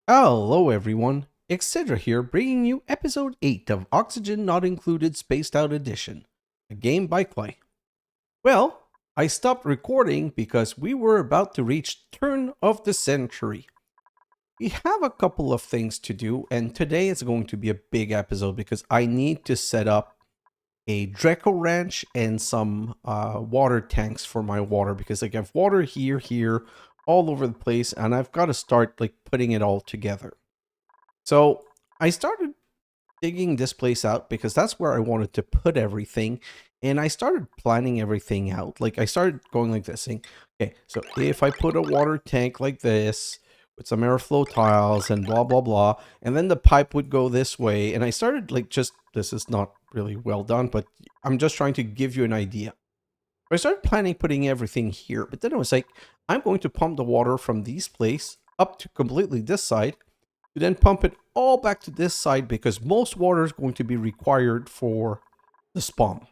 Hello everyone, xHedra here bringing you episode 8 of Oxygen Not Included Spaced Out Edition, a game by Klei. Well, I stopped recording because we were about to reach turn of the century. We have a couple of things to do, and today is going to be a big episode because I need to set up a Drecko Ranch and some water tanks for my water because I have water here, all over the place, and I've got to start putting it all together. So I started digging this place out because that's where I wanted to put everything. And I started planning everything out. Like I started going like this, saying, okay, so if I put a water tank like this with some airflow tiles and blah, blah, blah, and then the pipe would go this way. And I started this is not really well done, but I'm just trying to give you an idea. I started planning putting everything here, but then I was like, I'm going to pump the water from this place up to completely this side to then pump it all back to this side because most water is going to be required for the spawn.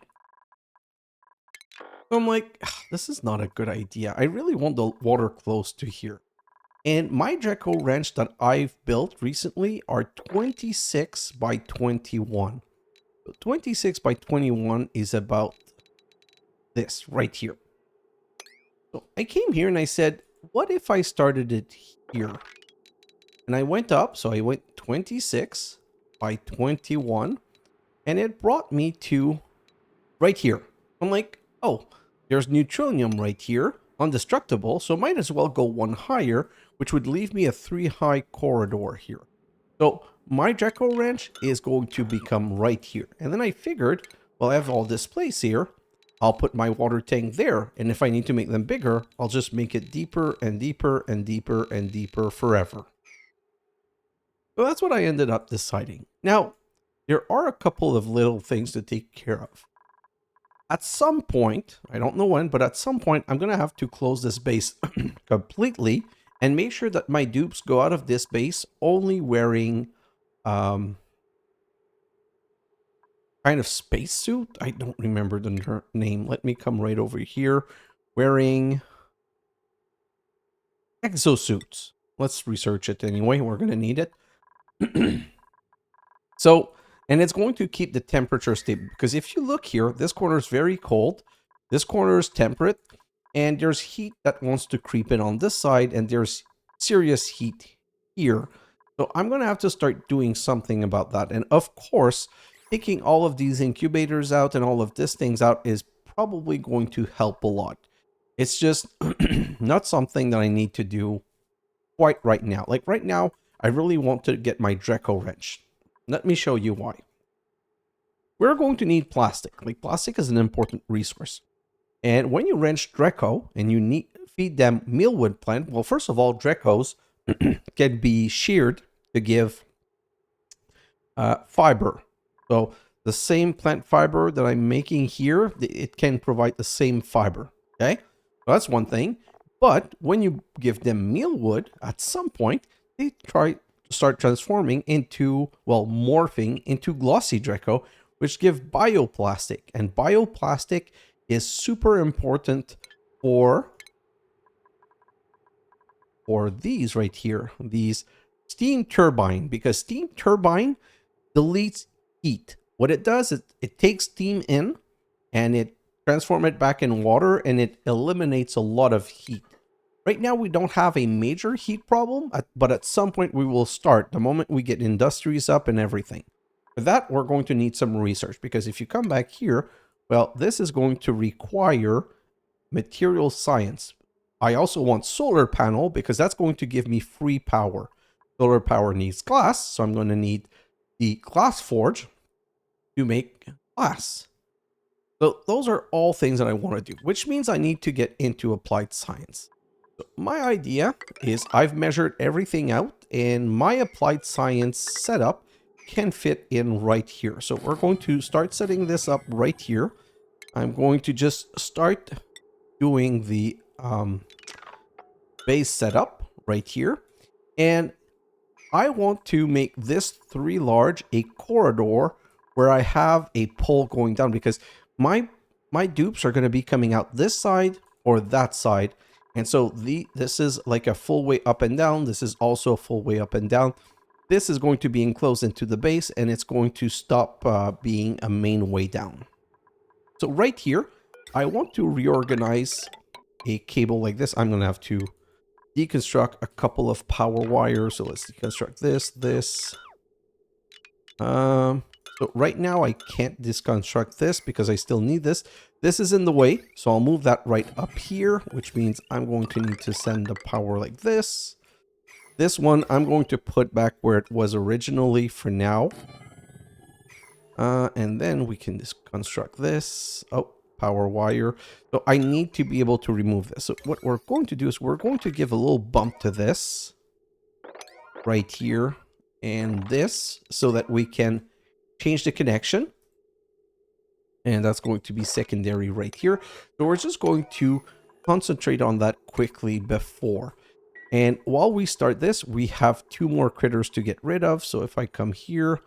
So I'm like, this is not a good idea. I really want the water close to here. And my Drecko Ranch that I've built recently are 26 by 21. So 26 by 21 is about this right here. So I came here and I said, what if I started it here? And I went up, so I went 26 by 21, and it brought me to right here. I'm like, oh, there's neutronium right here, undestructible, so might as well go one higher, which would leave me a 3-high corridor here. So my Drecko Ranch is going to become right here. And then I figured, well, I have all this place here. I'll put my water tank there, and if I need to make them bigger, I'll just make it deeper and deeper and deeper and deeper forever. So that's what I ended up deciding. Now, there are a couple of little things to take care of. At some point, I don't know when, but at some point, I'm going to have to close this base completely and make sure that my dupes go out of this base only wearing kind of spacesuit. I don't remember the name. Let me come right over here. Wearing exosuits. Let's research it anyway. We're going to need it. So, and it's going to keep the temperature stable because if you look here, this corner is very cold. This corner is temperate, and there's heat that wants to creep in on this side, and there's serious heat here. So I'm going to have to start doing something about that. And of course, taking all of these incubators out and all of these things out is probably going to help a lot. It's just not something that I need to do quite right now. Like right now, I really want to get my Drecko Wrench. Let me show you why. We're going to need plastic. Like plastic is an important resource. And when you wrench Drecko and you feed them mealwood plant, well, first of all, Dreckos can be sheared to give fiber. So the same plant fiber that I'm making here, it can provide the same fiber. Okay, so that's one thing. But when you give them mealwood, at some point, they start transforming into, well, morphing into glossy Drecko, which give bioplastic. And bioplastic is super important for these right here, these steam turbine, because steam turbine deletes heat. What it does is it takes steam in and it transforms it back in water, and it eliminates a lot of heat. Right now, we don't have a major heat problem, but at some point we will start the moment we get industries up and everything. For that, we're going to need some research, because if you come back here, well, this is going to require material science. I also want solar panel because that's going to give me free power. Solar power needs glass, so I'm going to need the glass forge to make glass. So those are all things that I want to do, which means I need to get into applied science. So my idea is I've measured everything out, and my applied science setup can fit in right here. So we're going to start setting this up right here. I'm going to just start doing the base setup right here. And I want to make this 3 large a corridor where I have a pole going down, because my dupes are going to be coming out this side or that side. And so this is like a full way up and down. This is also a full way up and down. This is going to be enclosed into the base, and it's going to stop being a main way down. So right here, I want to reorganize a cable like this. I'm going to have to deconstruct a couple of power wires. So let's deconstruct this. So right now I can't deconstruct this because I still need this. This is in the way, so I'll move that right up here, which means I'm going to need to send the power like this. This one I'm going to put back where it was originally for now. And then we can just construct this. Oh, power wire. So I need to be able to remove this. So what we're going to do is we're going to give a little bump to this right here and this so that we can change the connection. And that's going to be secondary right here. So we're just going to concentrate on that quickly before. And while we start this, we have 2 more critters to get rid of. So if I come here,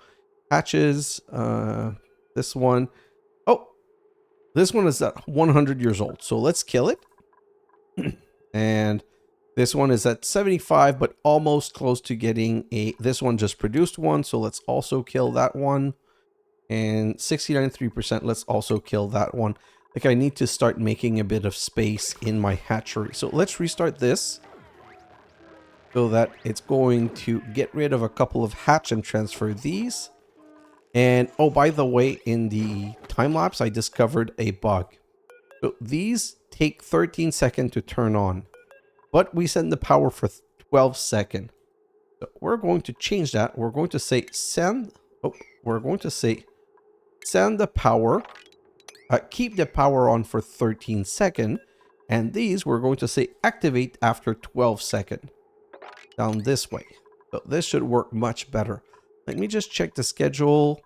hatches, this one. Oh, this one is at 100 years old. So let's kill it. And this one is at 75, but almost close to getting a... This one just produced one, so let's also kill that one. And 69.3%, let's also kill that one. Like, I need to start making a bit of space in my hatchery. So let's restart this so that it's going to get rid of a couple of hatch and transfer these. And, oh, by the way, in the time-lapse, I discovered a bug. So these take 13 seconds to turn on, but we send the power for 12 seconds. So we're going to change that. We're going to say send. Oh, we're going to say send the power. Keep the power on for 13 seconds. And these we're going to say activate after 12 seconds. Down this way. So this should work much better. Let me just check the schedule.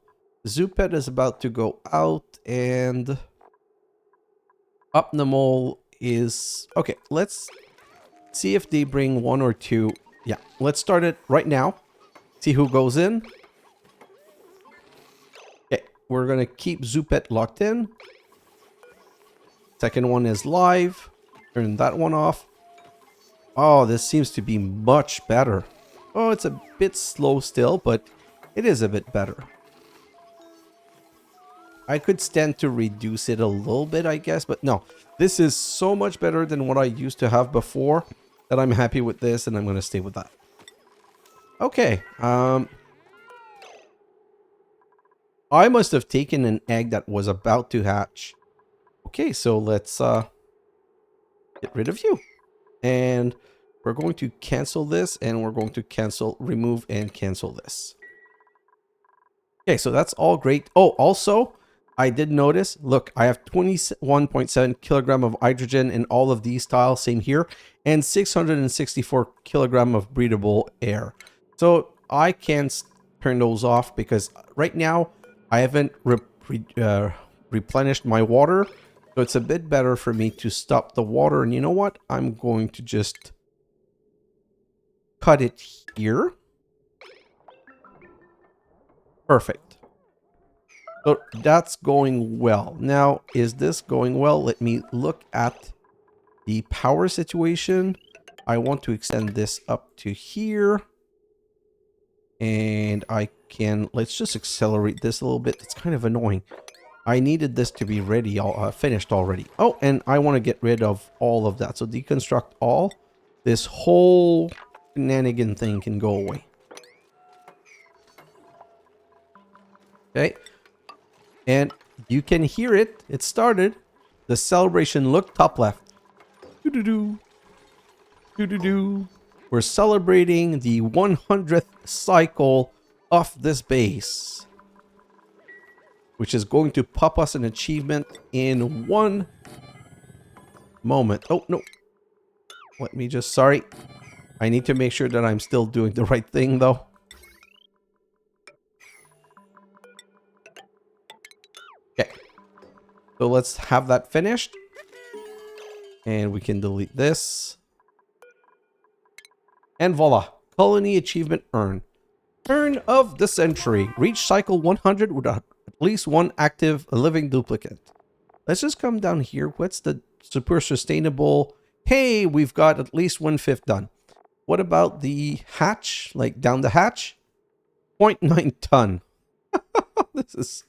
Zoopet is about to go out and Optimal is... Okay, let's see if they bring 1 or 2. Yeah, let's start it right now. See who goes in. Okay, we're going to keep Zoopet locked in. Second one is live. Turn that one off. Oh, this seems to be much better. Oh, it's a bit slow still, but it is a bit better. I could stand to reduce it a little bit, I guess, but no. This is so much better than what I used to have before that I'm happy with this, and I'm going to stay with that. Okay. I must have taken an egg that was about to hatch. Okay, so let's get rid of you. And we're going to cancel this, and we're going to cancel, remove, and cancel this. Okay, so that's all great. Oh, also, I did notice, look, I have 21.7 kilogram of hydrogen in all of these tiles, same here, and 664 kilogram of breathable air. So I can't turn those off because right now I haven't replenished my water. So it's a bit better for me to stop the water. And you know what? I'm going to just cut it here. Perfect. So that's going well. Now, is this going well? Let me look at the power situation. I want to extend this up to here. And I can, let's just accelerate this a little bit. It's kind of annoying. I needed this to be ready, finished already. Oh, and I want to get rid of all of that. So deconstruct all. This whole shenanigan thing can go away. Okay. And you can hear it. It started. The celebration, look, top left. Doo-doo-doo. Doo-doo-doo. We're celebrating the 100th cycle of this base, which is going to pop us an achievement in 1 moment. Oh, no. Let me just, sorry. I need to make sure that I'm still doing the right thing, though. Okay. So let's have that finished. And we can delete this. And voila. Colony achievement earned. Turn of the century. Reach cycle 100 with at least 1 active living duplicate. Let's just come down here. What's the super sustainable Hey, we've got at least 1/5 done. What about the hatch? Like down the hatch? 0.9 ton. This is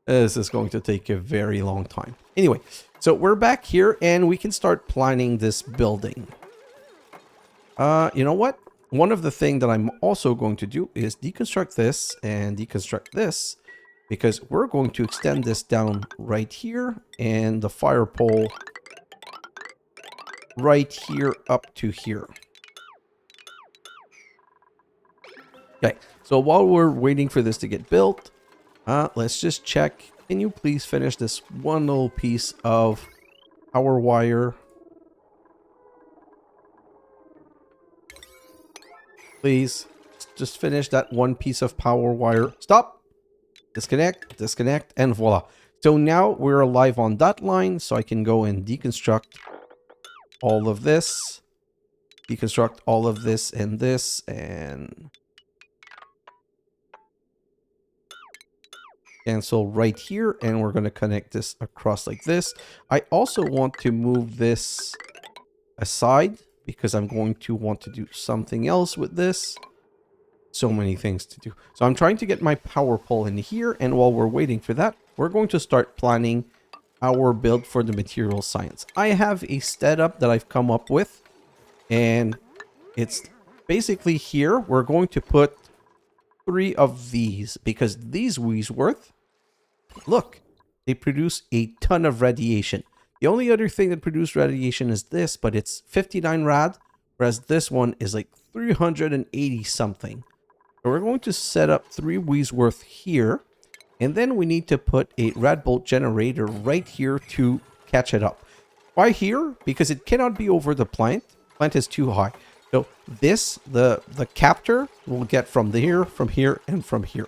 this is going to take a very long time. Anyway, so we're back here and we can start planning this building. You know what? One of the things that I'm also going to do is deconstruct this and deconstruct this, because we're going to extend this down right here and the fire pole right here up to here. Okay, so while we're waiting for this to get built, let's just check. Can you please finish this one little piece of power wire? Please, just finish that one piece of power wire. Stop! Disconnect, disconnect, and voila. So now we're alive on that line, so I can go and deconstruct all of this. Deconstruct all of this, and cancel right here, and we're going to connect this across like this. I also want to move this aside because I'm going to want to do something else with this. So many things to do. So I'm trying to get my power pole in here, and while we're waiting for that, we're going to start planning our build for the material science. I have a setup that I've come up with, and it's basically here. We're going to put 3 of these because these worth, look, they produce a ton of radiation. The only other thing that produces radiation is this, but it's 59 rad, whereas this one is like 380 something. So we're going to set up 3 worth here, and then we need to put a rad bolt generator right here to catch it up. Why here? Because it cannot be over the plant. Plant is too high. So this, the captor, will get from here, and from here.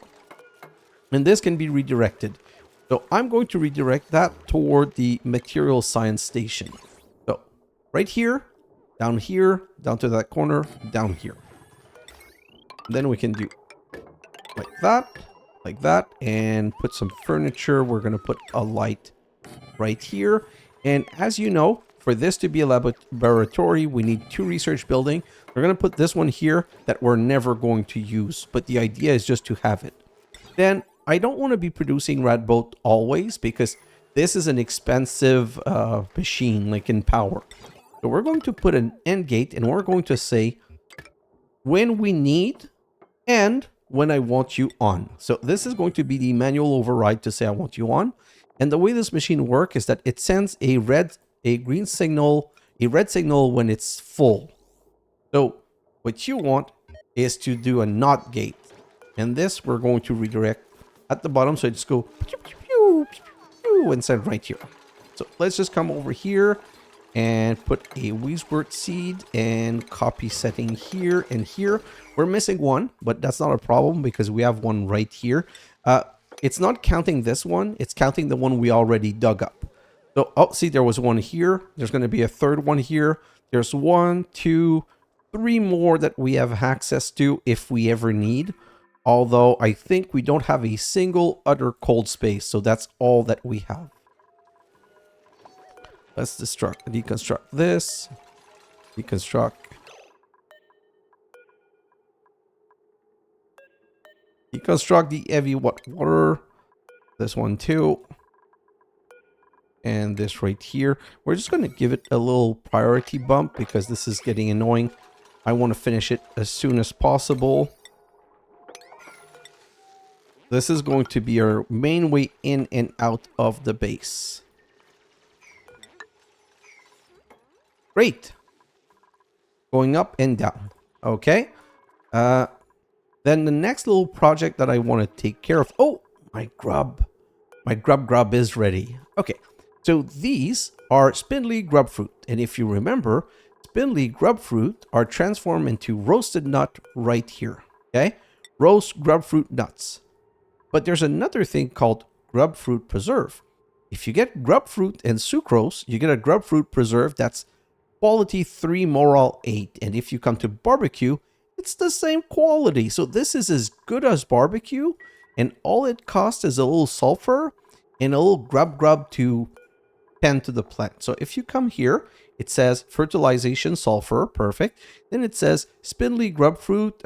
And this can be redirected. So I'm going to redirect that toward the material science station. So right here, down to that corner, down here. Then we can do like that, and put some furniture. We're going to put a light right here. And as you know, for this to be a laboratory, we need 2 research buildings. We're going to put this one here that we're never going to use, but the idea is just to have it. Then I don't want to be producing rad bolt always, because this is an expensive machine, like in power. So we're going to put an end gate, and we're going to say when we need and when I want you on. So this is going to be the manual override to say I want you on. And the way this machine works is that it sends a red signal when it's full. So what you want is to do a NOT gate. And this we're going to redirect at the bottom. So I just go pew, pew, pew, pew, pew, and send right here. So let's just come over here and put a Weiswort seed and copy setting here and here. We're missing one, but that's not a problem because we have one right here. It's not counting this one. It's counting the one we already dug up. So, oh, see, there was one here. There's going to be a third one here. There's 1, 2, 3 more that we have access to if we ever need. Although I think we don't have a single other cold space. So that's all that we have. Let's deconstruct this. Deconstruct the heavy water. This one too. And this right here. We're just going to give it a little priority bump because this is getting annoying. I want to finish it as soon as possible. This is going to be our main way in and out of the base. Great. Going up and down. Okay. Then the next little project that I want to take care of. Oh, my grub. My grub is ready. Okay. So these are spindly grub fruit. And if you remember, spindly grub fruit are transformed into roasted nut right here. Okay. Roast grub fruit nuts. But there's another thing called grub fruit preserve. If you get grub fruit and sucrose, you get a grub fruit preserve that's quality 3 moral 8. And if you come to barbecue, it's the same quality. So this is as good as barbecue. And all it costs is a little sulfur and a little grub to tend to the plant. So if you come here It says fertilization sulfur, perfect. Then it says spindly grub fruit,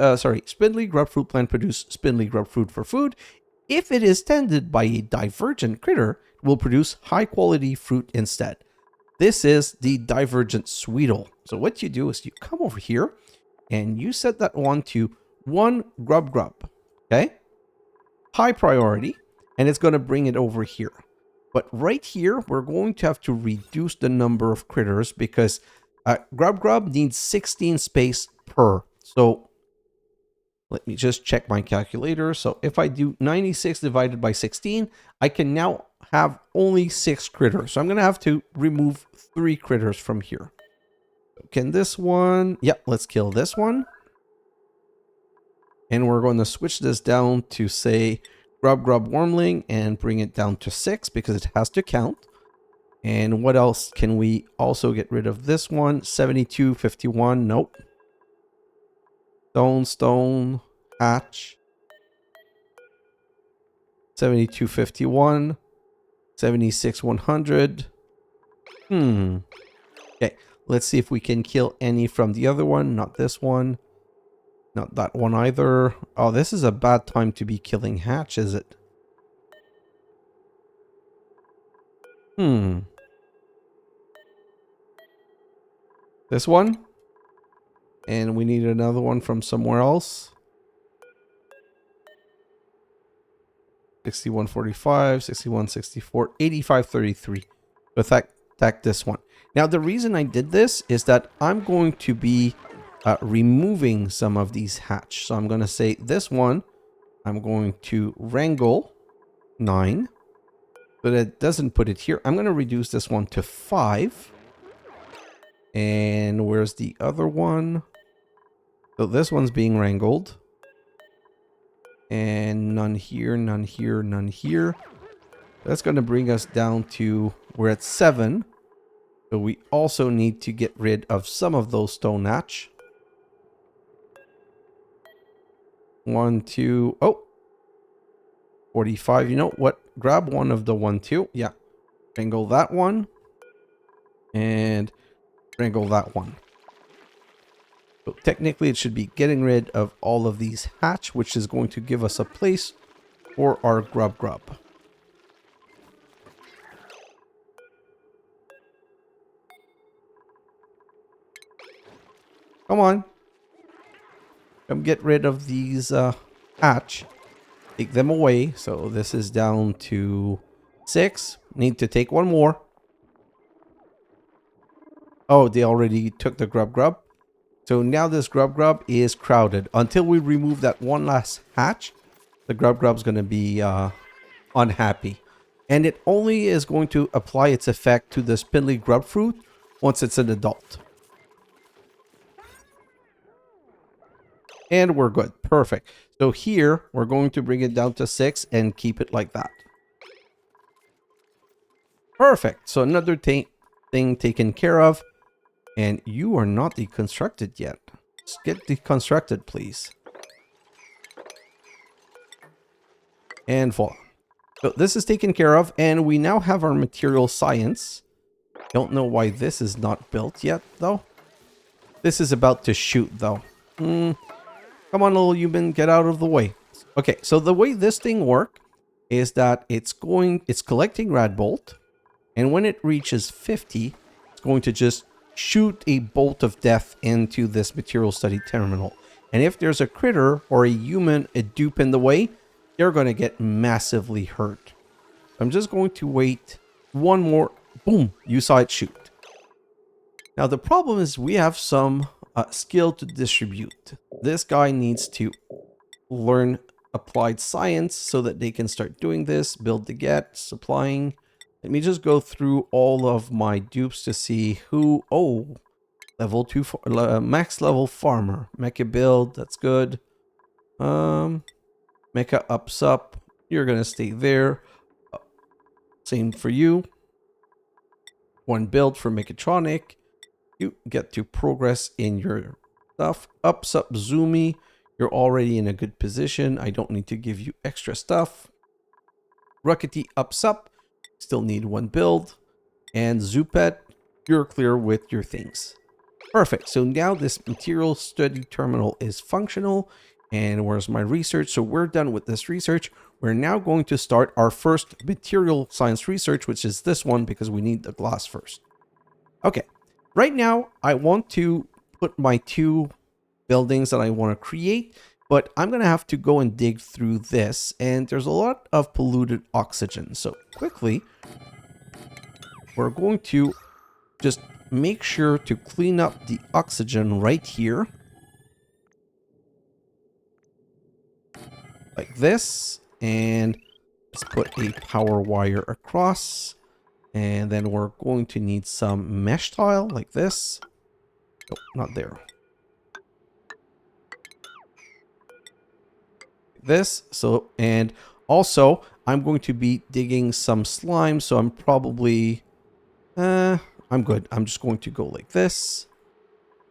spindly grub fruit plant produce spindly grub fruit for food. If it is tended by a divergent critter, it will produce high quality fruit instead. This is the divergent sweetle. So what you do is you come over here and you set that one to 1 grub grub, okay? High priority, and it's going to bring it over here. But right here, we're going to have to reduce the number of critters because grub grub needs 16 space per. So let me just check my calculator. So if I do 96 divided by 16, I can now have only 6 critters. So I'm going to have to remove 3 critters from here. Can this one? Yep, let's kill this one. And we're going to switch this down to, say, grub grub wormling and bring it down to 6 because it has to count. And what else can we also get rid of? This one, 72, 51. Nope. Stone, hatch. 72, 51. 76, 100. Okay, let's see if we can kill any from the other one. Not this one. Not that one either. Oh, this is a bad time to be killing hatch, is it? This one? And we need another one from somewhere else. 6145, 6164, 8533. Attack this one. Now, the reason I did this is that I'm going to be removing some of these hatch. So I'm going to say this one, I'm going to wrangle 9, but it doesn't put it here. I'm going to reduce this one to 5. And where's the other one? So this one's being wrangled. And none here, none here, none here. That's going to bring us down to, we're at 7. So we also need to get rid of some of those stone hatch. 1, 2, oh. 45, you know what? Grab one of the 1, 2. Yeah. Wrangle that one. And wrangle that one. So technically it should be getting rid of all of these hatch, which is going to give us a place for our grub grub. Come on. Come get rid of these hatch. Take them away. So this is down to 6. Need to take one more. Oh, they already took the grub grub. So now this grub grub is crowded. Until we remove that one last hatch, the grub grub's going to be unhappy. And it only is going to apply its effect to the spindly grub fruit once it's an adult. And we're good. Perfect. So here, we're going to bring it down to 6 and keep it like that. Perfect. So another thing taken care of. And you are not deconstructed yet. Let's get deconstructed, please. And voila. So this is taken care of. And we now have our material science. Don't know why this is not built yet, though. This is about to shoot, though. Come on, little human, get out of the way. Okay, so the way this thing works is that it's collecting rad bolt. And when it reaches 50, it's going to just shoot a bolt of death into this material study terminal. And if there's a critter or a human, a dupe in the way, they're going to get massively hurt. I'm just going to wait one more. Boom, you saw it shoot. Now the problem is we have some skill to distribute. This guy needs to learn applied science so that they can start doing this. Build to get, supplying. Let me just go through all of my dupes to see who... Oh, level 2, max level farmer. Mecha build, that's good. Mecha ups up. You're going to stay there. Same for you. One build for mechatronic. You get to progress in your stuff. Ups up Zoomy. You're already in a good position. I don't need to give you extra stuff. Rockety ups up. Still need one build. And Zoopet, you're clear with your things. Perfect. So now this material study terminal is functional. And where's my research? So we're done with this research. We're now going to start our first material science research, which is this one because we need the glass first. Okay. Right now, I want to put my 2 buildings that I want to create, but I'm going to have to go and dig through this. And there's a lot of polluted oxygen. So quickly, we're going to just make sure to clean up the oxygen right here. Like this. And let's put a power wire across. And then we're going to need some mesh tile like this. Oh, not there. This. So, and also I'm going to be digging some slime. So I'm probably, I'm good. I'm just going to go like this.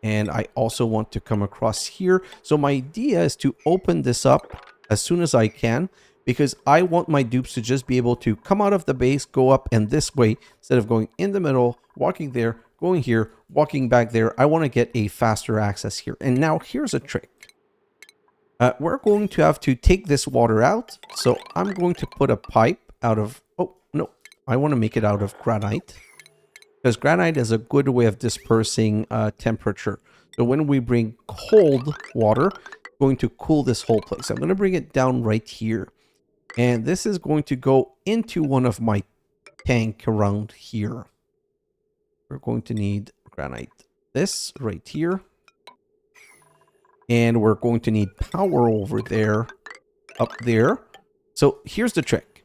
And I also want to come across here. So my idea is to open this up as soon as I can, because I want my dupes to just be able to come out of the base, go up and this way, instead of going in the middle, walking there, going here, walking back there. I want to get a faster access here. And now here's a trick. We're going to have to take this water out. So I'm going to put a pipe out of, oh no, I want to make it out of granite. Because granite is a good way of dispersing temperature. So when we bring cold water, it's going to cool this whole place. I'm going to bring it down right here. And this is going to go into one of my tank around here. We're going to need granite. This right here. And we're going to need power over there, up there. So here's the trick.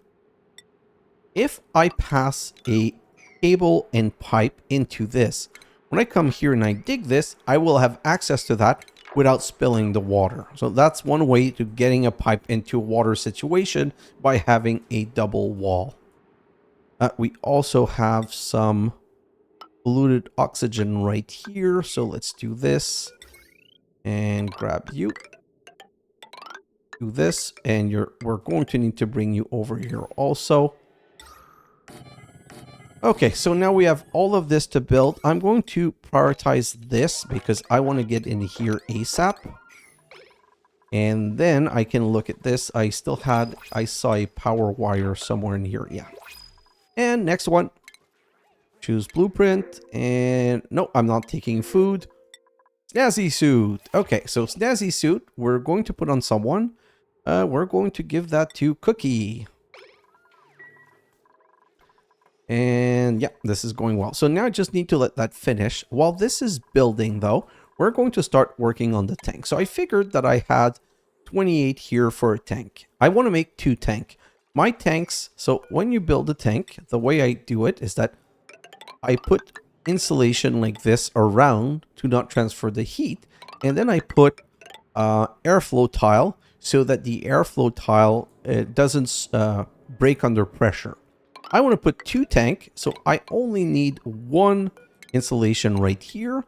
If I pass a cable and pipe into this, when I come here and I dig this, I will have access to that without spilling the water. So that's one way to getting a pipe into a water situation, by having a double wall. We also have some polluted oxygen right here. So let's do this and grab you. Do this, and we're going to need to bring you over here also. Okay, so now we have all of this to build. I'm going to prioritize this because I want to get in here ASAP. And then I can look at this. I saw a power wire somewhere in here. Yeah. And next one. Choose blueprint. And no, I'm not taking food. Snazzy suit. Okay, so snazzy suit, we're going to put on someone. We're going to give that to Cookie. And yeah, this is going well. So now I just need to let that finish. While this is building though, we're going to start working on the tank. So I figured that I had 28 here for a tank. I want to make 2 tanks. My tanks, so when you build a tank, the way I do it is that I put insulation like this around to not transfer the heat. And then I put airflow tile so that the airflow tile doesn't break under pressure. I want to put 2 tank, so I only need 1 insulation right here.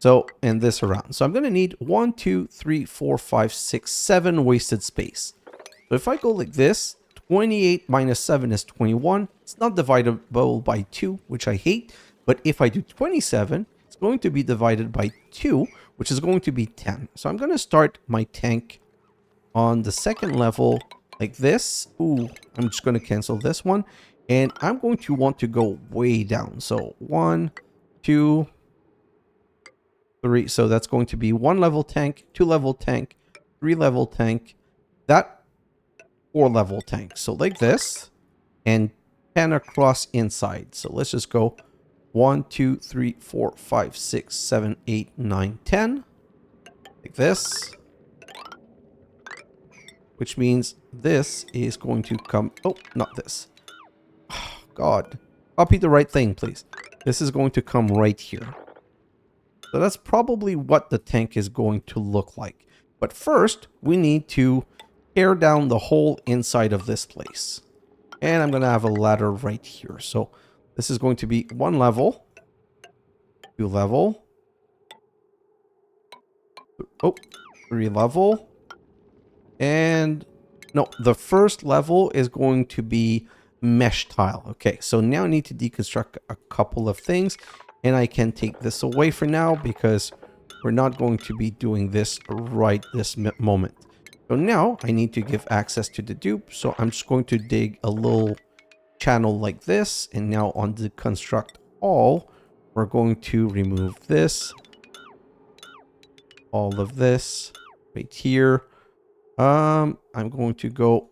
So, and this around. So I'm going to need 1, 2, 3, 4, 5, 6, 7 wasted space. So if I go like this, 28 minus 7 is 21. It's not dividable by 2, which I hate. But if I do 27, it's going to be divided by 2, which is going to be 10. So I'm going to start my tank on the second level like this. Ooh, I'm just going to cancel this one. And I'm going to want to go way down. So 1, 2, 3. So that's going to be 1 level tank, 2 level tank, 3 level tank, that 4 level tank. So like this, and 10 across inside. So let's just go 1, 2, 3, 4, 5, 6, 7, 8, 9, 10. Like this. Which means this is going to come... Oh, not this. Oh, God. Copy the right thing, please. This is going to come right here. So that's probably what the tank is going to look like. But first, we need to tear down the whole inside of this place. And I'm going to have a ladder right here. So this is going to be 1 level. 2 level. Oh, 3 level. And no, the first level is going to be mesh tile. Okay, so now I need to deconstruct a couple of things. And I can take this away for now because we're not going to be doing this right this moment. So now I need to give access to the dupe. So I'm just going to dig a little channel like this. And now on the construct all, we're going to remove this, all of this right here. I'm going to go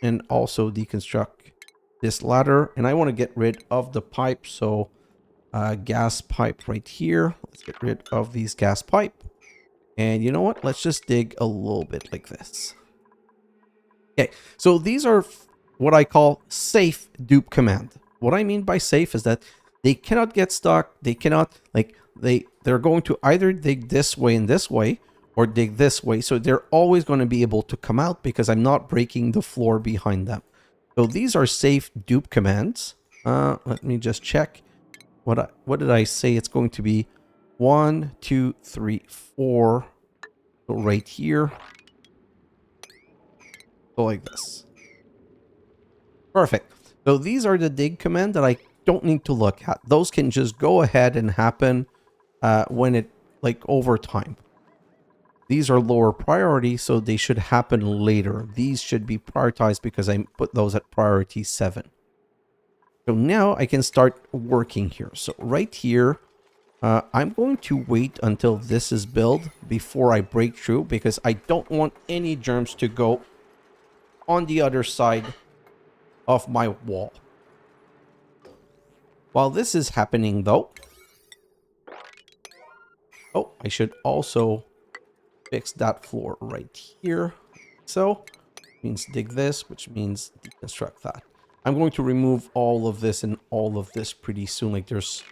and also deconstruct this ladder. And I want to get rid of the pipe. So gas pipe right here. Let's get rid of these gas pipe. And you know what? Let's just dig a little bit like this. Okay, so these are what I call safe dupe command. What I mean by safe is that they cannot get stuck. They cannot, like, they're going to either dig this way and this way or dig this way. So they're always going to be able to come out because I'm not breaking the floor behind them. So these are safe dupe commands. Let me just check. What did I say? It's going to be 1, 2, 3, 4. So right here. So like this. Perfect. So these are the dig command that I don't need to look at. Those can just go ahead and happen when it, like, over time. These are lower priority, so they should happen later. These should be prioritized because I put those at priority 7. So now I can start working here. So right here, I'm going to wait until this is built before I break through because I don't want any germs to go on the other side of my wall. While this is happening though, oh, I should also fix that floor right here. So, means dig this, which means deconstruct that. I'm going to remove all of this and all of this pretty soon. Like this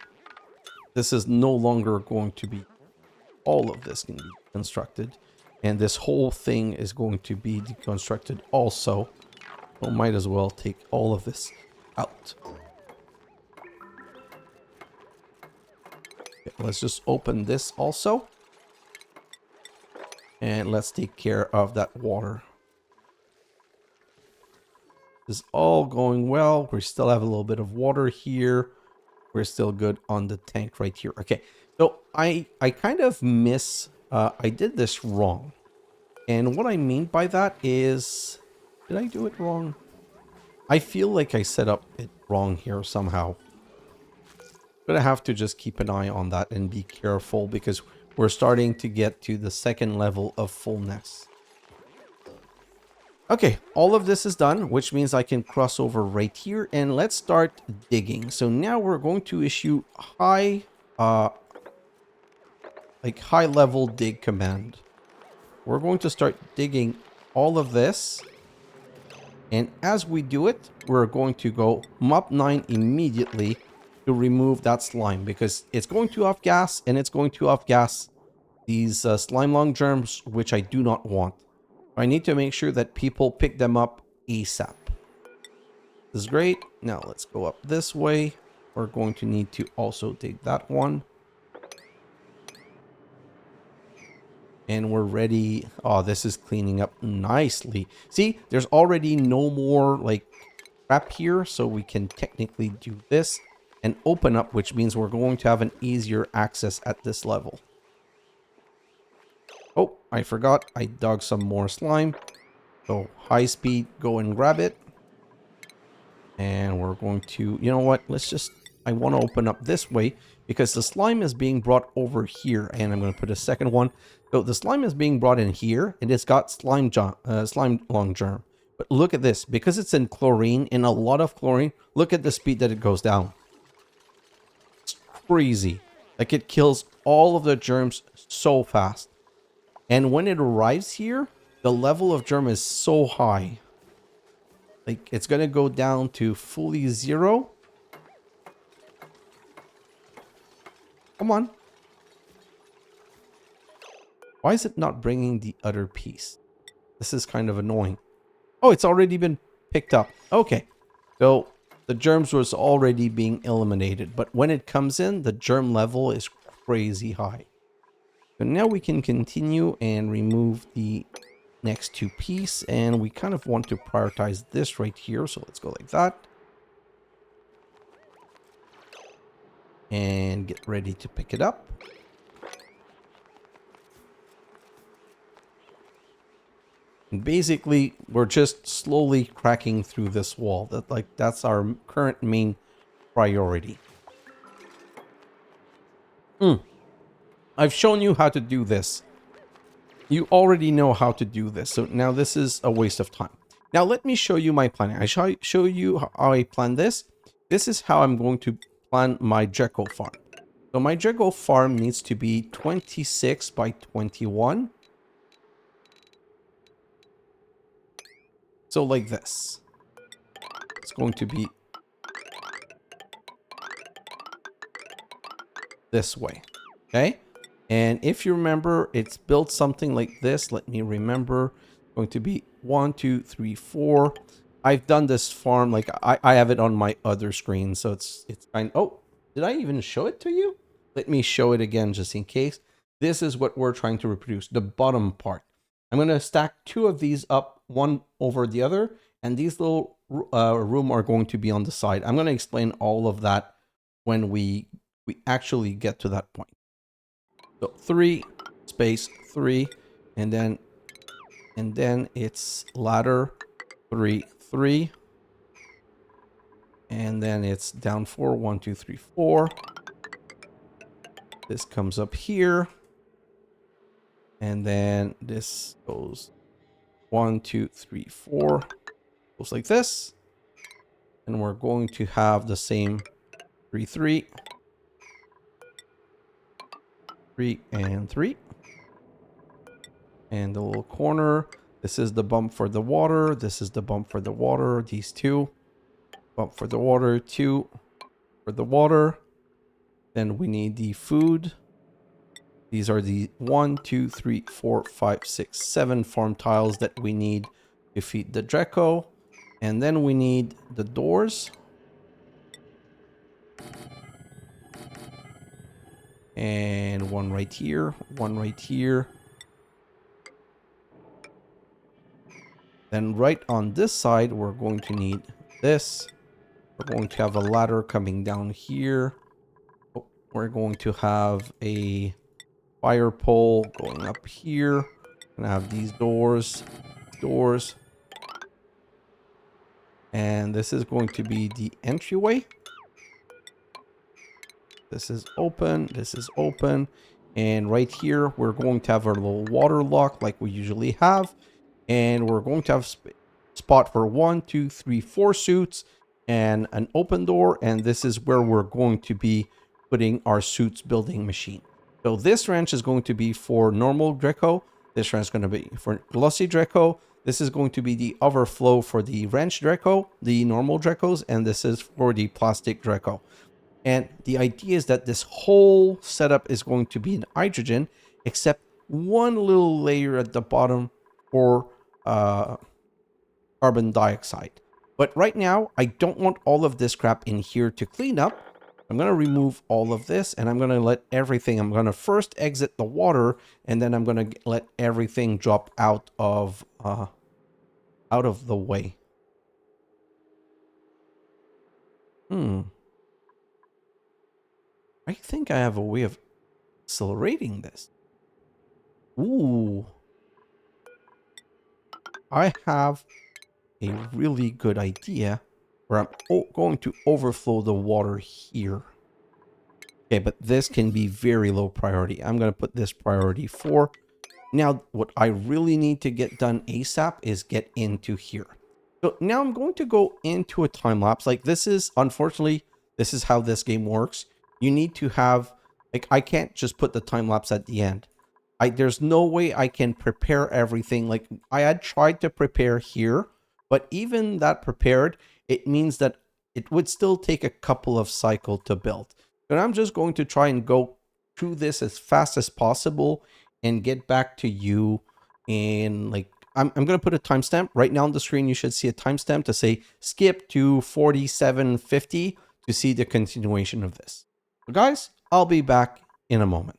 is no longer going to be, all of this can be constructed. And this whole thing is going to be deconstructed also. So might as well take all of this out. Okay, let's just open this also. And let's take care of that water. This is all going well. We still have a little bit of water here. We're still good on the tank right here. Okay, so I kind of I did this wrong. And what I mean by that is, did I do it wrong? I feel like I set up it wrong here somehow. But I have to just keep an eye on that and be careful because we're starting to get to the second level of fullness. Okay, all of this is done, which means I can cross over right here and let's start digging. So now we're going to issue high level dig command. We're going to start digging all of this. And as we do it, we're going to go mop 9 immediately to remove that slime because it's going to off gas and it's going to off gas these slime lung germs, which I do not want. I need to make sure that people pick them up ASAP. This is great. Now let's go up this way. We're going to need to also dig that one. And we're ready. Oh, this is cleaning up nicely. See, there's already no more like crap here. So we can technically do this and open up, which means we're going to have an easier access at this level. Oh, I forgot. I dug some more slime. So high speed, go and grab it. And we're going to, you know what? Let's just, I want to open up this way because the slime is being brought over here. And I'm going to put a second one. So the slime is being brought in here and it's got slime lung germ. But look at this, because it's in chlorine, in a lot of chlorine, look at the speed that it goes down. It's crazy. Like it kills all of the germs so fast. And when it arrives here, the level of germ is so high. Like, it's going to go down to fully 0. Come on. Why is it not bringing the other piece? This is kind of annoying. Oh, it's already been picked up. Okay. So, the germs was already being eliminated. But when it comes in, the germ level is crazy high. So now we can continue and remove the next 2 pieces, and we kind of want to prioritize this right here. So let's go like that. and get ready to pick it up. And basically, we're just slowly cracking through this wall. That's our current main priority. I've shown you how to do this. You already know how to do this. So now this is a waste of time. Now let me show you my planning. I show you how I plan this. This is how I'm going to plan my Drecko farm. So my Drecko farm needs to be 26 by 21. So like this. It's going to be this way. Okay. And if you remember, it's built something like this. Let me remember. It's going to be 1, 2, 3, 4. I've done this farm, like I have it on my other screen. So it's kind of, oh, did I even show it to you? Let me show it again just in case. This is what we're trying to reproduce, the bottom part. I'm going to stack 2 of these up, one over the other. And these little room are going to be on the side. I'm going to explain all of that when we actually get to that point. So 3 space 3, and then it's ladder 3 3, and then it's down 4 1 2 3 4. This comes up here, and then this goes 1 2 3 4, goes like this, and we're going to have the same 3 3 3 and 3. And the little corner, this is the bump for the water, this is the bump for the water, these 2, bump for the water, 2 for the water. Then we need the food. These are the 1 2 3 4 5 6 7 farm tiles that we need to feed the Drecko. And then we need the doors. And one right here, one right here. Then right on this side, we're going to need this. We're going to have a ladder coming down here. Oh, we're going to have a fire pole going up here. Gonna have these doors. And this is going to be the entryway. This is open. This is open. And right here, we're going to have our little water lock like we usually have. And we're going to have spot for 1 2 3 4 suits and an open door. And this is where we're going to be putting our suits building machine. So this ranch is going to be for normal Drecko. This ranch is going to be for glossy Drecko. This is going to be the overflow for the ranch Drecko, the normal Dreckos, and this is for the plastic Drecko. And the idea is that this whole setup is going to be in hydrogen, except one little layer at the bottom for carbon dioxide. But right now, I don't want all of this crap in here to clean up. I'm going to remove all of this, and I'm going to let everything, I'm going to first exit the water, and then I'm going to let everything drop out of the way. I think I have a way of accelerating this. Ooh. I have a really good idea where I'm going to overflow the water here. Okay, but this can be very low priority. I'm going to put this priority 4. Now, what I really need to get done ASAP is get into here. So now I'm going to go into a time lapse. Like this is, unfortunately, this is how this game works. You need to have, like, I can't just put the time lapse at the end. There's no way I can prepare everything. Like I had tried to prepare here, but even that prepared, it means that it would still take a couple of cycles to build. But I'm just going to try and go through this as fast as possible and get back to you. And like, I'm going to put a timestamp right now on the screen. You should see a timestamp to say skip to 4750 to see the continuation of this. So guys, I'll be back in a moment.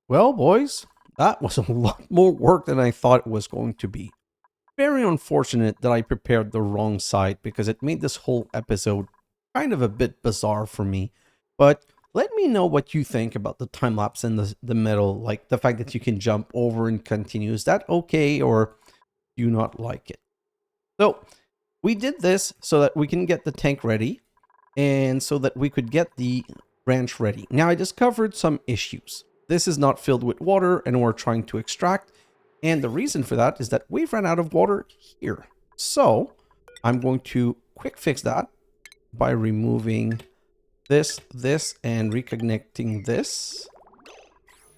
Well, boys, that was a lot more work than I thought it was going to be. Very unfortunate that I prepared the wrong side because it made this whole episode kind of a bit bizarre for me. But let me know what you think about the time lapse in the middle, like the fact that you can jump over and continue. Is that okay, or do you not like it? So we did this so that we can get the tank ready and so that we could get the ranch ready. Now I discovered some issues. This is not filled with water and we're trying to extract. And the reason for that is that we've run out of water here. So I'm going to quick fix that by removing this, and reconnecting this.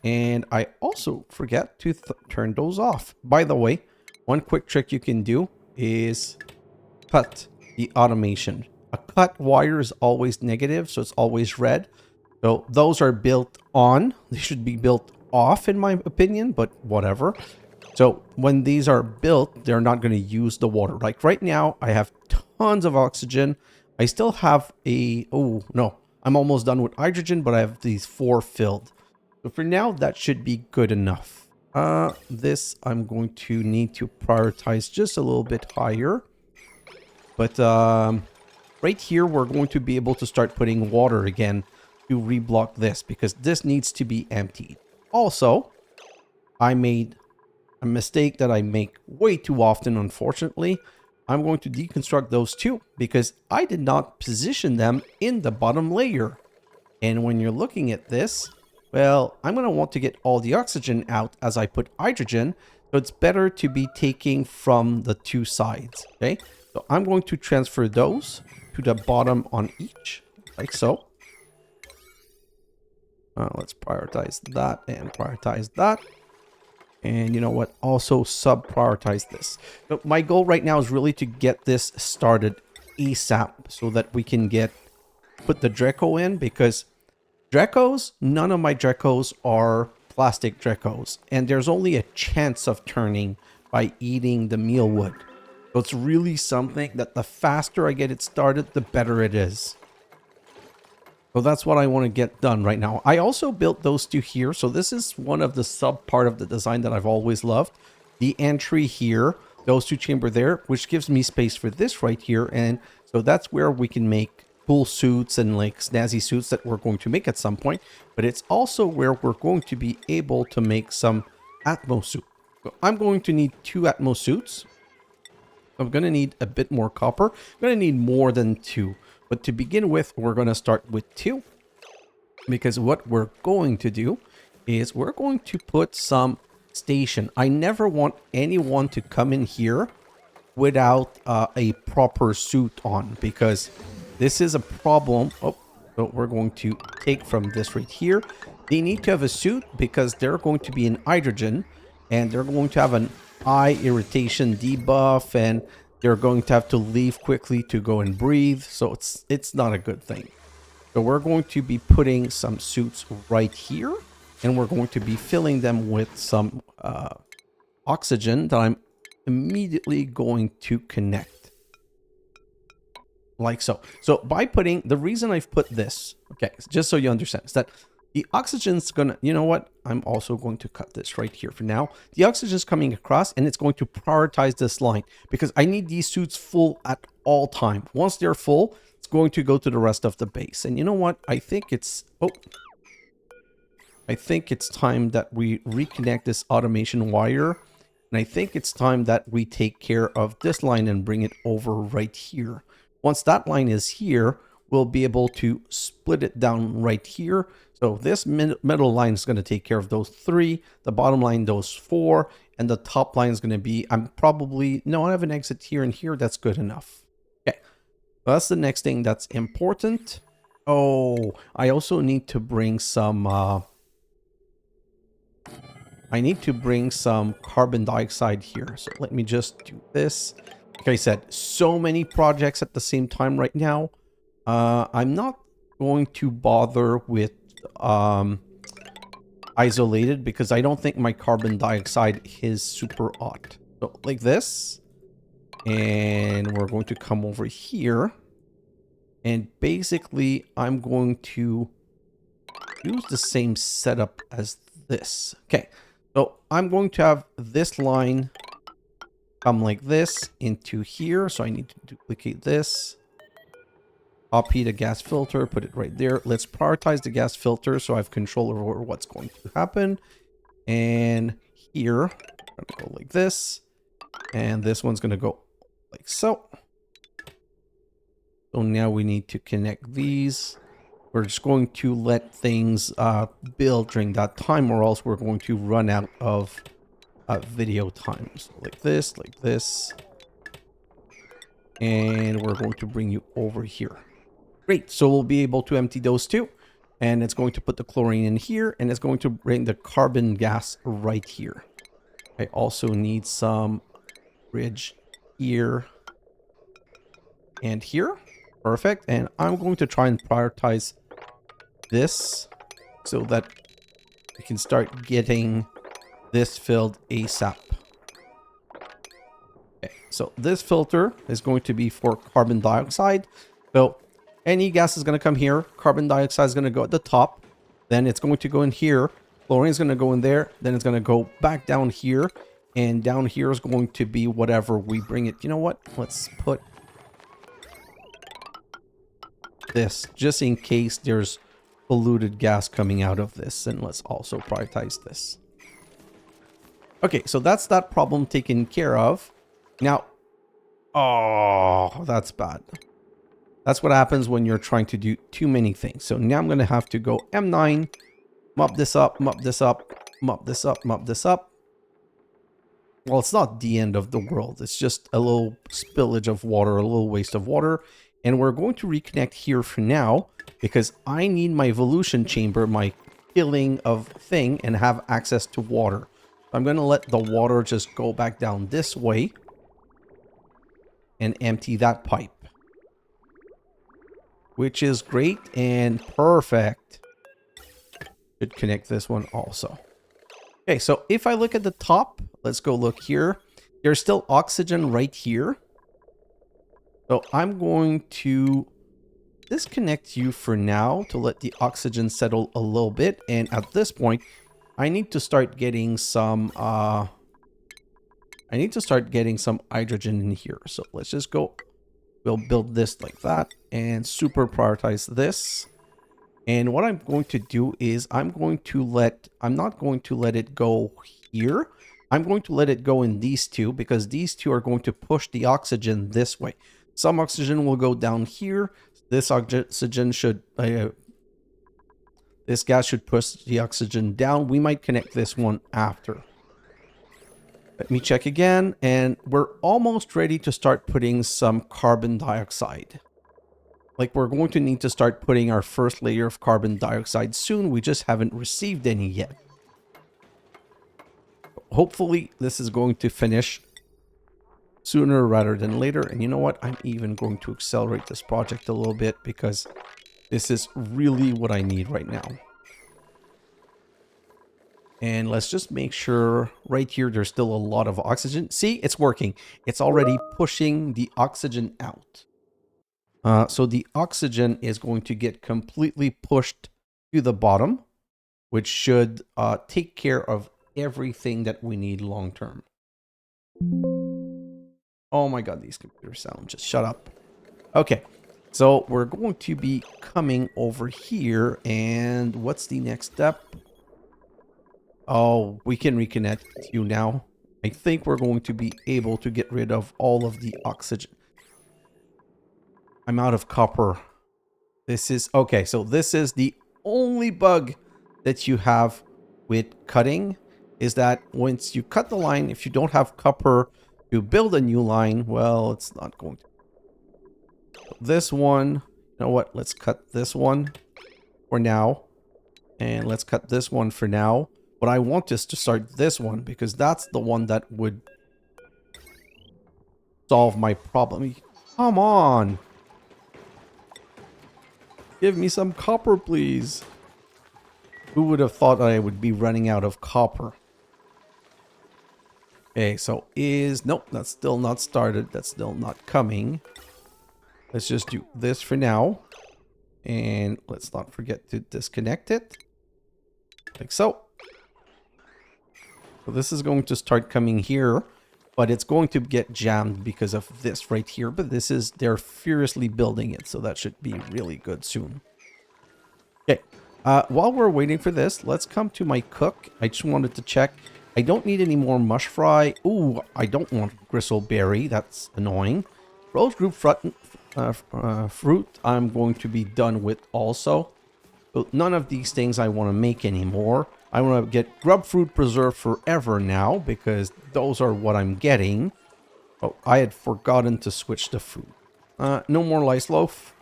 And I also forget to turn those off. By the way, one quick trick you can do is cut the automation. A cut wire is always negative, so it's always red. So those are built on. They should be built off in my opinion, but whatever. So when these are built, they're not going to use the water. Like right now, I have tons of oxygen. I still have oh no, I'm almost done with hydrogen, but I have these 4 filled. So for now, that should be good enough. This I'm going to need to prioritize just a little bit higher. But right here, we're going to be able to start putting water again to reblock this because this needs to be emptied. Also, I made a mistake that I make way too often, unfortunately. I'm going to deconstruct those two because I did not position them in the bottom layer. And when you're looking at this, well, I'm going to want to get all the oxygen out as I put hydrogen. So it's better to be taking from the 2 sides. Okay. So I'm going to transfer those to the bottom on each, like so. Let's prioritize that and prioritize that. And you know what? Also sub-prioritize this. So my goal right now is really to get this started ASAP so that we can put the Drecko in, because Dreckos, none of my Dreckos are plastic Dreckos. And there's only a chance of turning by eating the mealwood. So it's really something that the faster I get it started, the better it is. So that's what I want to get done right now. I also built those 2 here. So this is one of the sub part of the design that I've always loved. The entry here, those 2 chamber there, which gives me space for this right here. And so that's where we can make cool suits and like snazzy suits that we're going to make at some point. But it's also where we're going to be able to make some Atmo suit. So I'm going to need 2 Atmo suits. I'm going to need a bit more copper. I'm going to need more than 2. But to begin with, we're going to start with 2. Because what we're going to do is we're going to put some station. I never want anyone to come in here without a proper suit on. Because this is a problem. Oh, so we're going to take from this right here. They need to have a suit because they're going to be in hydrogen. And they're going to have an eye irritation debuff. And they're going to have to leave quickly to go and breathe. So it's not a good thing. So we're going to be putting some suits right here. And we're going to be filling them with some oxygen that I'm immediately going to connect. Like so. So by putting, the reason I've put this, okay, just so you understand, is that the oxygen's gonna, you know what? I'm also going to cut this right here for now. The oxygen's coming across and it's going to prioritize this line because I need these suits full at all time. Once they're full, it's going to go to the rest of the base. And you know what? I think it's time that we reconnect this automation wire. And I think it's time that we take care of this line and bring it over right here. Once that line is here, we'll be able to split it down right here. So this middle line is going to take care of those 3, the bottom line, those 4, and the top line is going to be, I have an exit here and here. That's good enough. Okay. So that's the next thing that's important. Oh, I also need to bring some, carbon dioxide here. So let me just do this. Like I said, so many projects at the same time right now. I'm not going to bother with isolated because I don't think my carbon dioxide is super hot. So like this. And we're going to come over here. And basically, I'm going to use the same setup as this. Okay. So I'm going to have this line come like this into here. So I need to duplicate this. Copy the gas filter, put it right there. Let's prioritize the gas filter so I have control over what's going to happen. And here, I'm going to go like this. And this one's going to go like so. So now we need to connect these. We're just going to let things build during that time, or else we're going to run out of video time. So like this, like this. And we're going to bring you over here. Great. So we'll be able to empty those two. And it's going to put the chlorine in here. And it's going to bring the carbon gas right here. I also need some bridge here and here. Perfect. And I'm going to try and prioritize this so that we can start getting this filled ASAP. Okay, so this filter is going to be for carbon dioxide. So any gas is going to come here. Carbon dioxide is going to go at the top. Then it's going to go in here. Chlorine is going to go in there. Then it's going to go back down here. And down here is going to be whatever we bring it. You know what? Let's put this just in case there's polluted gas coming out of this. And let's also prioritize this. Okay, so that's that problem taken care of. Now, oh, that's bad. That's what happens when you're trying to do too many things. So now I'm going to have to go M9, mop this up, mop this up, mop this up, mop this up. Well, it's not the end of the world. It's just a little spillage of water, a little waste of water. And we're going to reconnect here for now because I need my evolution chamber, my killing of thing, and have access to water. I'm going to let the water just go back down this way and empty that pipe. Which is great and perfect. Should connect this one also. Okay, so if I look at the top, let's go look here. There's still oxygen right here. So I'm going to disconnect you for now to let the oxygen settle a little bit. And at this point, I need to start getting some hydrogen in here. So let's just go. We'll build this like that and super prioritize this. And what I'm going to do is I'm not going to let it go here. I'm going to let it go in these two because these two are going to push the oxygen this way. Some oxygen will go down here. This oxygen should, this gas should push the oxygen down. We might connect this one after. Let me check again, and we're almost ready to start putting some carbon dioxide. Like, we're going to need to start putting our first layer of carbon dioxide soon. We just haven't received any yet. Hopefully, this is going to finish sooner rather than later. And you know what? I'm even going to accelerate this project a little bit because this is really what I need right now. And let's just make sure right here, there's still a lot of oxygen. See, it's working. It's already pushing the oxygen out. So the oxygen is going to get completely pushed to the bottom, which should take care of everything that we need long term. Oh my God, these computer sounds, just shut up. Okay, so we're going to be coming over here, and what's the next step? Oh, we can reconnect you now. I think we're going to be able to get rid of all of the oxygen. I'm out of copper. This is, okay, so this is the only bug that you have with cutting, is that once you cut the line, if you don't have copper to build a new line, well, it's not going to. This one, you know what, let's cut this one for now. And let's cut this one for now. But I want us to start this one because that's the one that would solve my problem. Come on. Give me some copper, please. Who would have thought I would be running out of copper? Okay, so nope, that's still not started. That's still not coming. Let's just do this for now. And let's not forget to disconnect it. Like so. So this is going to start coming here, but it's going to get jammed because of this right here. But this is, they're furiously building it, so that should be really good soon. Okay, while we're waiting for this, let's come to my cook. I just wanted to check. I don't need any more mush fry. Ooh, I don't want gristleberry. That's annoying. Rose group fruit, I'm going to be done with also. So none of these things I want to make anymore. I want to get grub fruit preserve forever now because those are what I'm getting. Oh, I had forgotten to switch the food. No more lice loaf.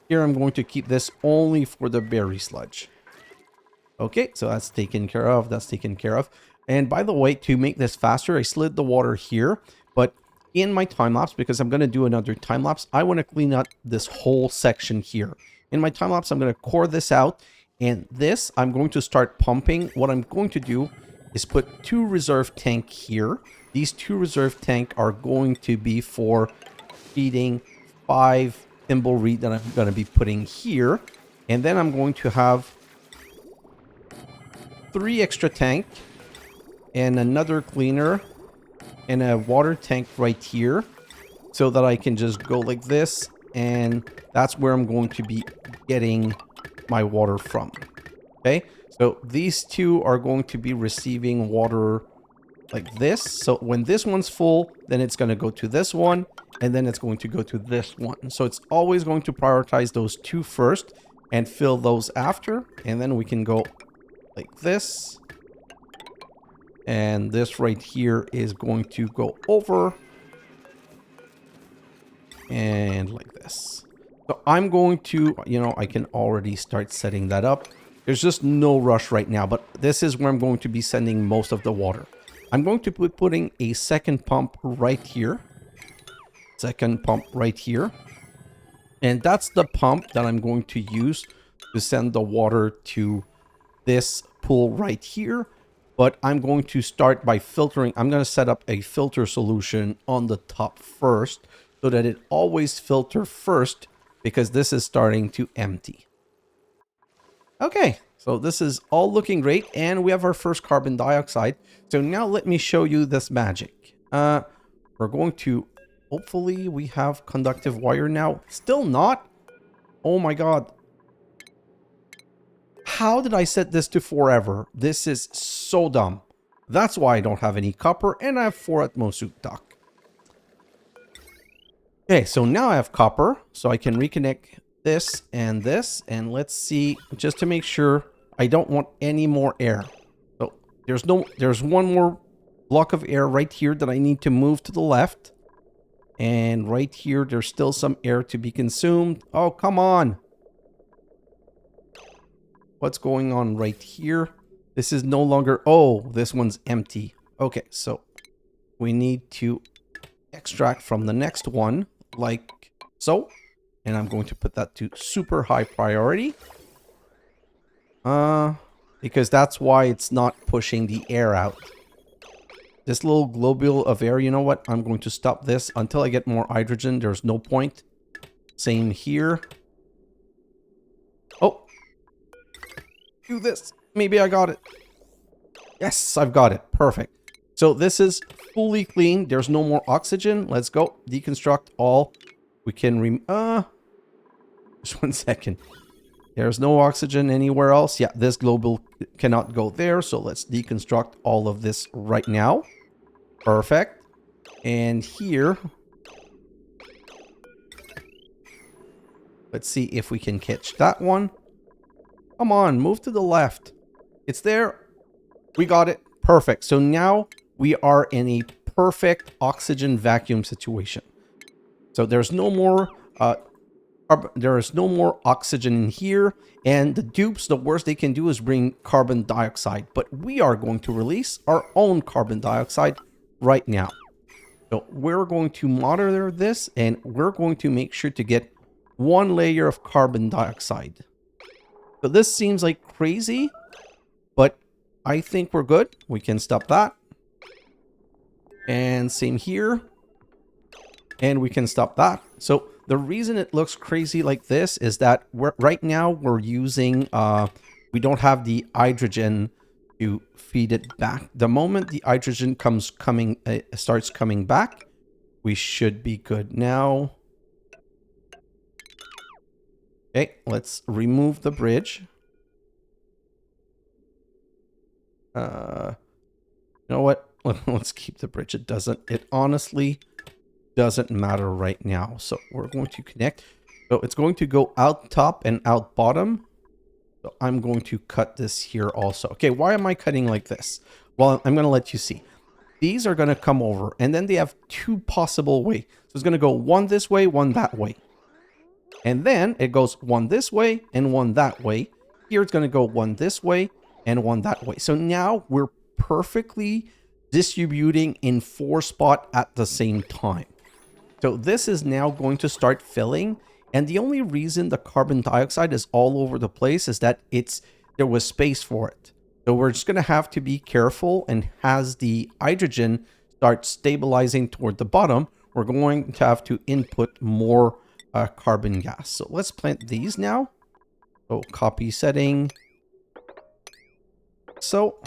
Here I'm going to keep this only for the berry sludge. Okay, so that's taken care of. That's taken care of. And by the way, to make this faster, I slid the water here. But in my time lapse, because I'm going to do another time lapse, I want to clean up this whole section here. In my time lapse, I'm going to core this out. And this, I'm going to start pumping. What I'm going to do is put 2 reserve tank here. These 2 reserve tank are going to be for feeding 5 thimbleweed that I'm going to be putting here. And then I'm going to have 3 extra tank and another cleaner and a water tank right here so that I can just go like this, and that's where I'm going to be getting my water from. Okay, so these 2 are going to be receiving water like this. So when this one's full, then it's going to go to this one, and then it's going to go to this one. So it's always going to prioritize those 2 first and fill those after, and then we can go like this. And this right here is going to go over. And like this. So I'm going to, I can already start setting that up. There's just no rush right now, but this is where I'm going to be sending most of the water. I'm going to be putting a second pump right here. Second pump right here. And that's the pump that I'm going to use to send the water to this pool right here. But I'm going to start by filtering. I'm going to set up a filter solution on the top first so that it always filter first, because this is starting to empty. Okay, so this is all looking great, and we have our first carbon dioxide. So now let me show you this magic. We're going to, hopefully we have conductive wire now. Still not? Oh my god. How did I set this to forever? This is so dumb. That's why I don't have any copper, and I have 4 atmospheric duct. Okay, so now I have copper, so I can reconnect this, and let's see, just to make sure I don't want any more air. So there's one more block of air right here that I need to move to the left. And right here, there's still some air to be consumed. Oh, come on. What's going on right here? This is no longer... Oh, this one's empty. Okay, so we need to extract from the next one, like so. And I'm going to put that to super high priority. Because that's why it's not pushing the air out. This little globule of air, you know what? I'm going to stop this until I get more hydrogen. There's no point. Same here. Oh. Do this. Maybe I got it. Yes, I've got it. Perfect. So this is fully clean. There's no more oxygen. Let's go. Deconstruct all. We can just 1 second. There's no oxygen anywhere else. Yeah, this globule cannot go there. So let's deconstruct all of this right now. Perfect. And here, let's see if we can catch that one. Come on, move to the left. It's there. We got it. Perfect. So now we are in a perfect oxygen vacuum situation. So there's no more oxygen in here, and the dupes, the worst they can do is bring carbon dioxide, but we are going to release our own carbon dioxide right now. So we're going to monitor this, and we're going to make sure to get 1 layer of carbon dioxide. So this seems like crazy, but I think we're good. We can stop that. And same here. And we can stop that. So the reason it looks crazy like this is that right now we're using, we don't have the hydrogen to feed it back. The moment the hydrogen starts coming back, we should be good now. Okay, let's remove the bridge. You know what? Let's keep the bridge. It honestly doesn't matter right now. So we're going to connect. So it's going to go out top and out bottom. So I'm going to cut this here also. Okay, why am I cutting like this? Well, I'm going to let you see. These are going to come over, and then they have two possible ways. So it's going to go one this way, one that way. And then it goes one this way and one that way. Here it's going to go one this way and one that way. So now we're perfectly distributing in 4 spots at the same time. So this is now going to start filling. And the only reason the carbon dioxide is all over the place is that there was space for it. So we're just going to have to be careful, and as the hydrogen starts stabilizing toward the bottom, we're going to have to input more carbon gas. So let's plant these now. So copy setting. So,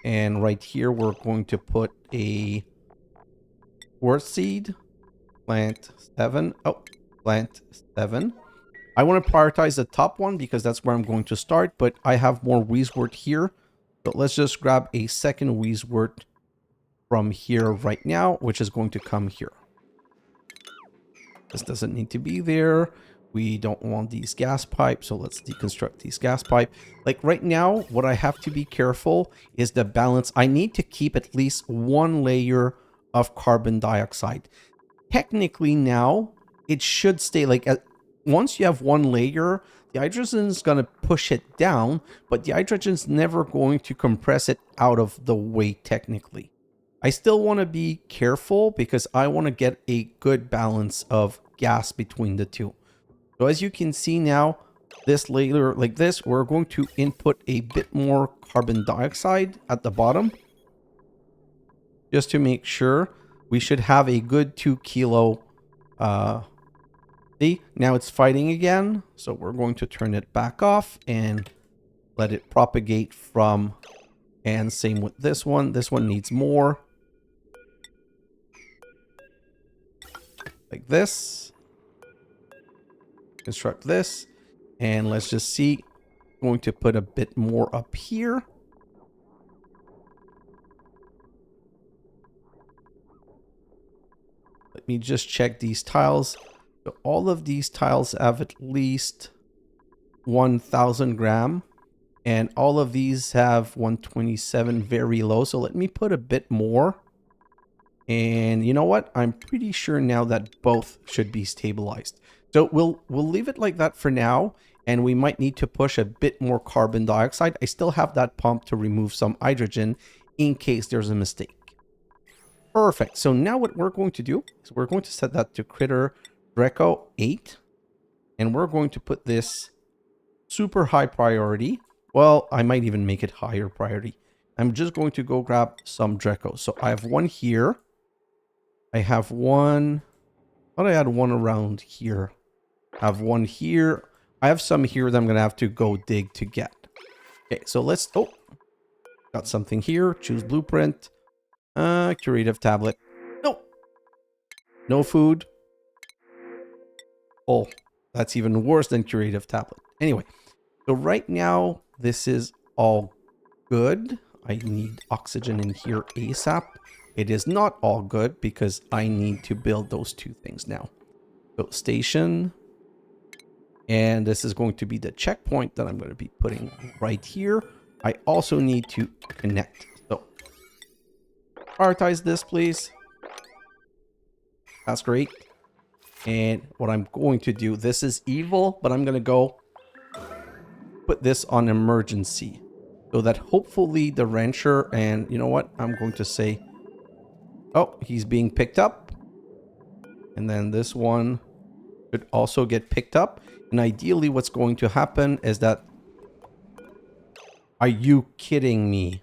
and right here, we're going to put a wort seed. Plant 7. Oh, plant 7. I want to prioritize the top one because that's where I'm going to start, but I have more wort here. So let's just grab a second wort from here right now, which is going to come here. This doesn't need to be there. We don't want these gas pipes, so let's deconstruct these gas pipe. Like right now, what I have to be careful is the balance. I need to keep at least one layer of carbon dioxide. Technically now, it should stay like once you have one layer, the hydrogen is going to push it down, but the hydrogen is never going to compress it out of the way technically. I still want to be careful because I want to get a good balance of gas between the two. So as you can see now, this layer like this, we're going to input a bit more carbon dioxide at the bottom. Just to make sure we should have a good 2 kilo. See, now it's fighting again. So we're going to turn it back off and let it propagate from, and same with this one. This one needs more. Like this. Construct this. And let's just see. I'm going to put a bit more up here. Let me just check these tiles. So all of these tiles have at least 1,000 gram. And all of these have 127, very low. So let me put a bit more. And you know what? I'm pretty sure now that both should be stabilized. So we'll leave it like that for now. And we might need to push a bit more carbon dioxide. I still have that pump to remove some hydrogen in case there's a mistake. Perfect. So now what we're going to do is we're going to set that to critter Drecko 8. And we're going to put this super high priority. Well, I might even make it higher priority. I'm just going to go grab some Drecko. So I have one here. I have one. I thought I had one around here. I have one here. I have some here that I'm going to have to go dig to get. Okay, so let's... Oh, got something here. Choose blueprint. Curative tablet. No. No food. Oh, that's even worse than curative tablet. Anyway, so right now, this is all good. I need oxygen in here ASAP. It is not all good because I need to build those two things now. So station. And this is going to be the checkpoint that I'm going to be putting right here. I also need to connect. So prioritize this, please. That's great. And what I'm going to do, this is evil, but I'm going to go put this on emergency so that hopefully the rancher, and you know what? I'm going to say, oh, he's being picked up. And then this one should also get picked up. And ideally what's going to happen is that... Are you kidding me?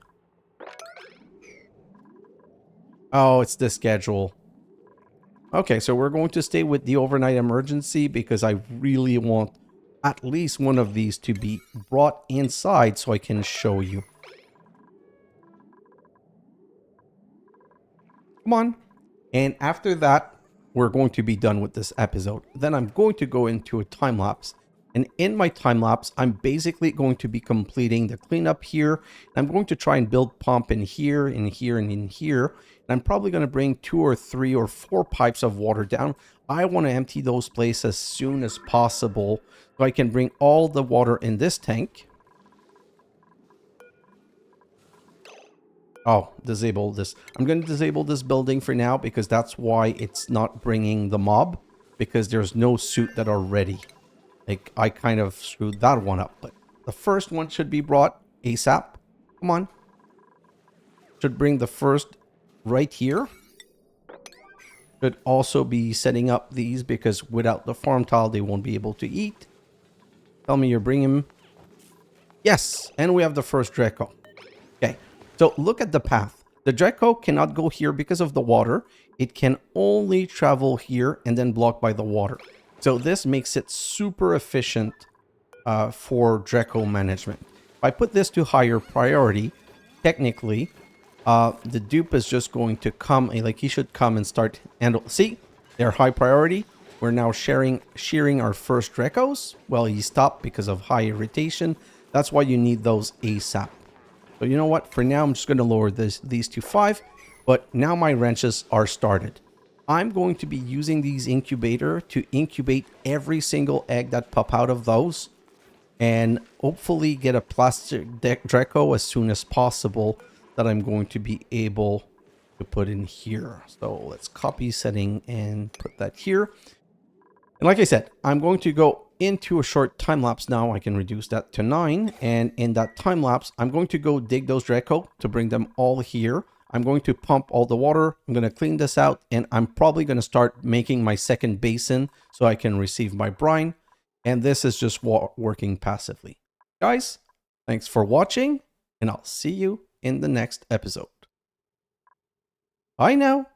Oh, it's the schedule. Okay, so we're going to stay with the overnight emergency because I really want at least one of these to be brought inside so I can show you. Come on. And after that, we're going to be done with this episode. Then I'm going to go into a time lapse And in my time lapse, I'm basically going to be completing the cleanup here. I'm going to try and build pump in here, in here, and in here. And I'm probably going to bring 2 or 3 or 4 pipes of water down. I want to empty those places as soon as possible so I can bring all the water in this tank. Oh, disable this. I'm going to disable this building for now because that's why it's not bringing the mob, because there's no suit that are ready. Like, I kind of screwed that one up, but the first one should be brought ASAP. Come on. Should bring the first right here. Should also be setting up these because without the farm tile, they won't be able to eat. Tell me you're bringing them. Yes, and we have the first Drecko. Okay, so look at the path. The Drecko cannot go here because of the water. It can only travel here and then blocked by the water. So this makes it super efficient for Drecko management. If I put this to higher priority, technically, the dupe is just going to come, like he should come and start handle. See, they're high priority. We're now shearing our first Dreckos. Well, he stopped because of high irritation. That's why you need those ASAP. So you know what? For now, I'm just going to lower these to 5. But now my wrenches are started. I'm going to be using these incubator to incubate every single egg that pop out of those. And hopefully get a plastic Drecko as soon as possible that I'm going to be able to put in here. So let's copy setting and put that here. And like I said, I'm going to go into a short time lapse now. I can reduce that to 9. And in that time lapse, I'm going to go dig those Drecko to bring them all here. I'm going to pump all the water. I'm going to clean this out. And I'm probably going to start making my second basin so I can receive my brine. And this is just working passively. Guys, thanks for watching. And I'll see you in the next episode. Bye now.